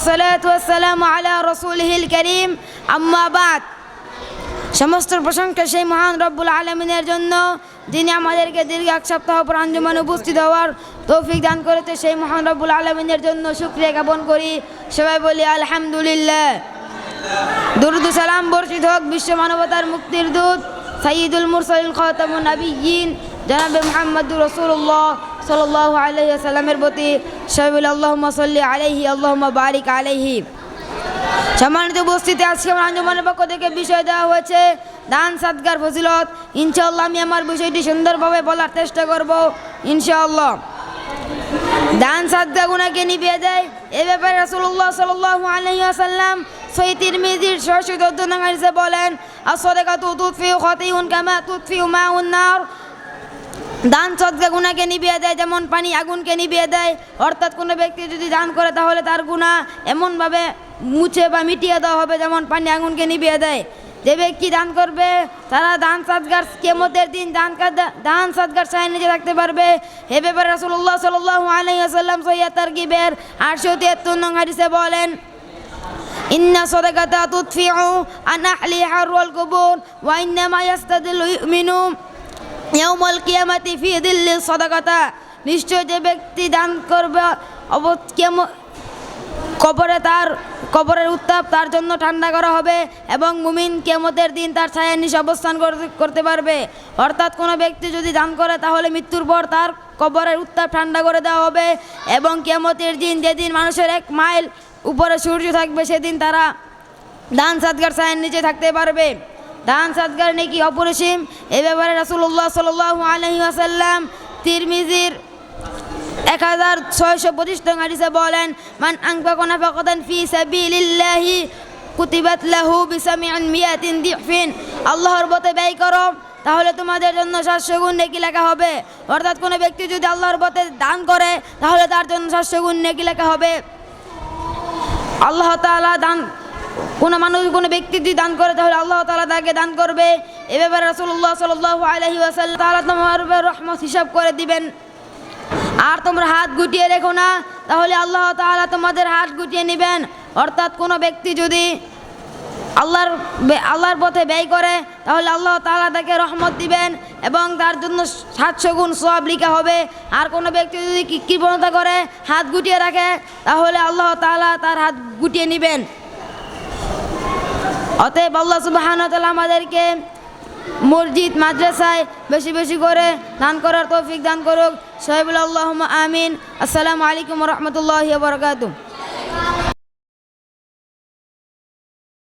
সালাতু ওয়াসসালামু আলা রাসূলিহিল কারীম, আম্মা বাদ। সমস্ত প্রশংসা সেই মহান রব্বুল আলামিনের জন্য, যিনি আমাদেরকে দীর্ঘ এক সপ্তাহ পর আঞ্জুমানে উপস্থিত হওয়ার তৌফিক দান করেছে। সেই মহান রব্বুল আলামিনের জন্য শুকরিয়া জ্ঞাপন করি। সবাই বলি আলহামদুলিল্লাহ। দুরূদ ও সালাম বর্ষিত হোক বিশ্ব মানবতার মুক্তির দূত সাইয়্যিদুল মুরসালিন খাতামুন নবিয়্যিন জনাবে মুহাম্মদুর রাসূলুল্লাহ সাল্লাল্লাহু আলাইহি ওয়াসাল্লামের প্রতি সবাই বলি আল্লাহুম্মা সাল্লি আলাইহি আল্লাহুম্মা বারিক আলাইহি। সম্মানিত উপস্থিতি, আজকে আমার আঞ্জুমানের পক্ষ থেকে বিষয় দেওয়া হয়েছে দান সাদগার ফজিলত। ইনশাআল্লাহ আমি আমার বিষয়টি সুন্দরভাবে বলার চেষ্টা করব ইনশাআল্লাহ। দান সাদগা গুনাহকে নিভিয়ে দেয়, এ ব্যাপারে রাসূলুল্লাহ সাল্লাল্লাহু আলাইহি ওয়াসাল্লাম সহিহ তিরমিজির 614 নং হাদিসে বলেন, আস-সাদাকাতু তুতফিউ খাতিউন কামা তুতফিউ মাউন নার। দান সদকা গুনাহকে নিভিয়ে দেয় যেমন পানি আগুনকে নিভিয়ে দেয়। অর্থাৎ কোনো ব্যক্তি যদি দান করে তাহলে তার গুনাহ এমনভাবে মুছে বা মিটিয়ে দেওয়া হবে যেমন পানি আগুনকে নিভিয়ে দেয়। যে ব্যক্তি দান করবে তারা দান সাদগার কিয়ামতের দিন দান সাদগার ছায়ার নিচে থাকতে পারবে। এ ব্যাপারে রাসূলুল্লাহ সাল্লাল্লাহু আলাইহি ওয়াসাল্লাম সহিহ তারগিবের 873 নং হাদিসে বলেন, ইন্না সাদাকাতা তুতফিউ আন আহলি হারওয়াল কুবুর ওয়া ইন্নামা ইয়াস্তাদিলু ইউমিনু ইয়াউমাল কিয়ামাতি ফি দিল্লি সাদাকাতা। নিশ্চয় যে ব্যক্তি দান করবে কবরের উত্তাপ তার জন্য ঠান্ডা করা হবে এবং মুমিন কিয়ামতের দিন তার ছায়ার নিচে অবস্থান করতে পারবে। অর্থাৎ কোনো ব্যক্তি যদি দান করে তাহলে মৃত্যুর পর তার কবরের উত্তাপ ঠান্ডা করে দেওয়া হবে এবং কিয়ামতের দিন, যেদিন মানুষের 1 মাইল উপরে সূর্য থাকবে, সেদিন তারা দান সাদগার ছায়ার নিচে থাকতে পারবে। দান সাদগার নেকি অপরিসীম। এ ব্যাপারে রাসূলুল্লাহ সাল্লাল্লাহু আলাইহি ওয়াসাল্লাম তিরমিজির 1625 নং হাদিসে বলেন, মান আনফাকা নাফাকাতান ফি সাবিলিল্লাহি কুতিবাত লাহু বিসামি'আন মিয়াতিন দিফিন। আল্লাহর পথে ব্যয় করো তাহলে তোমাদের জন্য 700 গুণ নেকি লেখা হবে। অর্থাৎ কোনো ব্যক্তি যদি আল্লাহর পথে দান করে তাহলে তার জন্য 700 গুণ নেকি লেখা হবে। আল্লাহ তাআলা দান, কোনো ব্যক্তি যদি দান করে তাহলে আল্লাহ তাআলা তাকে দান করবে। এ ব্যাপারে রাসূলুল্লাহ সাল্লাল্লাহু আলাইহি ওয়াসাল্লাম তাআলা তোমার উপর রহমত হিসাব করে দিবেন। আর তোমরা হাত গুটিয়ে রেখো না, তাহলে আল্লাহ তাআলা তোমাদের হাত গুটিয়ে নেবেন। অর্থাৎ কোনো ব্যক্তি যদি আল্লাহর পথে ব্যয় করে তাহলে আল্লাহ তাআলা তাকে রহমত দিবেন এবং তার জন্য 700 গুণ সওয়াব লেখা হবে। আর কোনো ব্যক্তি যদি কৃপণতা করে হাত গুটিয়ে রাখে তাহলে আল্লাহ তাআলা তার হাত গুটিয়ে নেবেন। অতএব আল্লাহ সুবহানাহু ওয়া তাআলা আমাদেরকে মসজিদ মাদ্রাসায় বেশি বেশি করে দান করার তৌফিক দান করুক। সবাই বলে আল্লাহুম্মা আমিন। আসসালামু আলাইকুম ওয়া রাহমাতুল্লাহি ওয়া বারাকাতুহু।